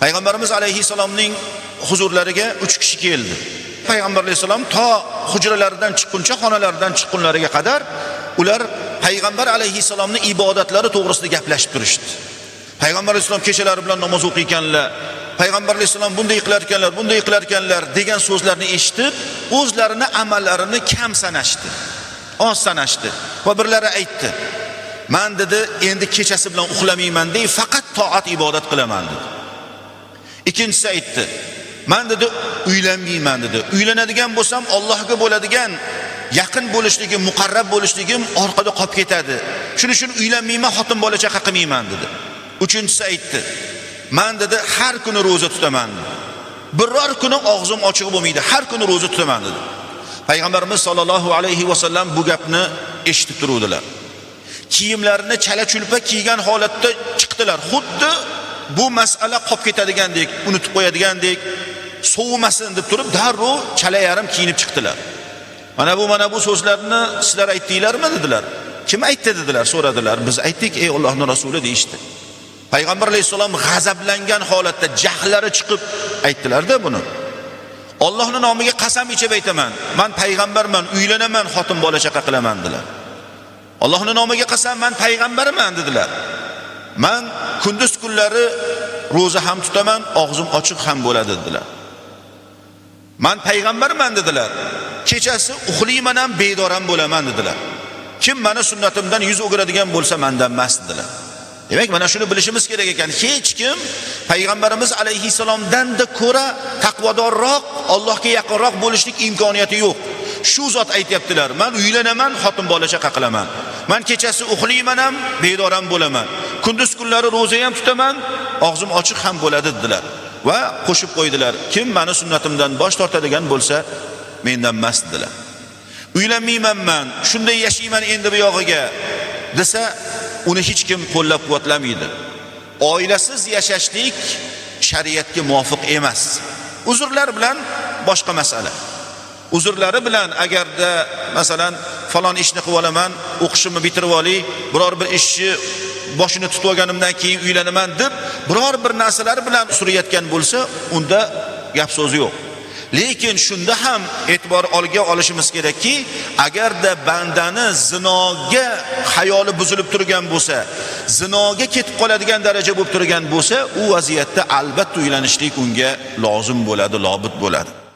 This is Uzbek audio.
Payg'ambarimiz alayhissalomning huzurlariga 3 kishi keldi. Payg'ambar alayhissalom to hujralaridan chiqquncha, xonalaridan chiqqunlariga qadar ular payg'ambar alayhissalomning ibodatlari to'g'risida gaplashib turishdi. Payg'ambar alayhissalom kechalari bilan namoz o'qiyotganlar, payg'ambar alayhissalom bunday qilar ekanlar degan so'zlarni eshitib, o'zlarini amallarini kam sanashdi, oz sanashdi va birlari aytdi: "Men dedi, endi kechasi bilan uxlamayman deb, faqat toat ibodat qilaman" dedi. Ikkinchisi aytdi: "Men dedi, uylanmayman" dedi. "Uylanadigan bo'lsam, Allohga bo'ladigan yaqin bo'lishligim, muqarrab bo'lishligim orqada qolib ketadi. Shuning uchun uylanmayman, xotin bola chaqa qilmayman" dedi. Uchinchisi aytdi: "Men dedi, har kuni roza tutaman. Biror kuni og'zim ochiq bo'lmaydi, har kuni roza tutaman" dedi. Payg'ambarimiz sollallohu alayhi va sallam bu gapni eshitib turuvdilar. Kiyimlarini chala-chulpa kiygan holatda chiqdilar. Xuddi bu masala qolib ketadigandek, unutib qo'yadigandek, sovumasin deb turib darrov chala yarim kiyinib chiqdilar. Mana bu so'zlarni sizlar aytdinglarmi dedilar. Kim aytdi dedilar, so'radilar. Biz aytdik, ey Allohning rasuli deyishdi. Payg'ambar alayhisalom g'azablangan holatda jahlari chiqib aytdilar-da buni. Allohning nomiga qasam ichib aytaman, men payg'ambarman, uylanaman, xotin bola chaqa qilaman dedilar. Allohning nomiga qasam, men payg'ambarman dedilar. Men kunduz kunlari roza ham tutaman, og'zim ochiq ham bo'ladi dedilar. Men payg'ambarman dedilar. Kechasi uxlayman ham, bedor ham bo'laman dedilar. Kim meni sunnatimdan yuz o'giradigan bo'lsa, mendan emas dedilar. Demak, mana shuni bilishimiz kerak ekan. Hech kim payg'ambarimiz alayhisalomdan-da ko'ra taqvodorroq, Allohga yaqinroq bo'lishlik imkoniyati yo'q. Shu zot aytibdilar: "Men uylanaman, xotin bola chaqa qilaman. Men kechasi uxlayman ham, bedor ham bo'laman. Kunduz kunlari roza ham tutaman, og'zim ochiq ham bo'ladi" dedilar. Va qo'shib qo'ydilar: "Kim meni sunnatimdan bosh tortadigan bo'lsa, mendan emas" dedilar. "Uylanmayman men, shunday yashayman endi bu yog'iga" desa, uni hech kim qo'llab-quvvatlamaydi. Oilasiz yashashlik shariatga muvofiq emas. Uzrlar bilan boshqa masala. Uzrlari bilan agarda masalan falon ishni qilib olaman, o'qishimni bitirib olay, biror bir ishni boshini tutib olganimdan keyin uylanaman deb biror bir narsalar bilan surayotgan bo'lsa, unda gap so'z yo'q. Lekin shunda ham e'tibor olishimiz kerakki, agarda bandani zinoga xayoli buzilib turgan bo'lsa, zinoga ketib qoladigan daraja bo'lib turgan bo'lsa, u vaziyatda albatta uylanishlik unga lozim bo'ladi, lobit bo'ladi.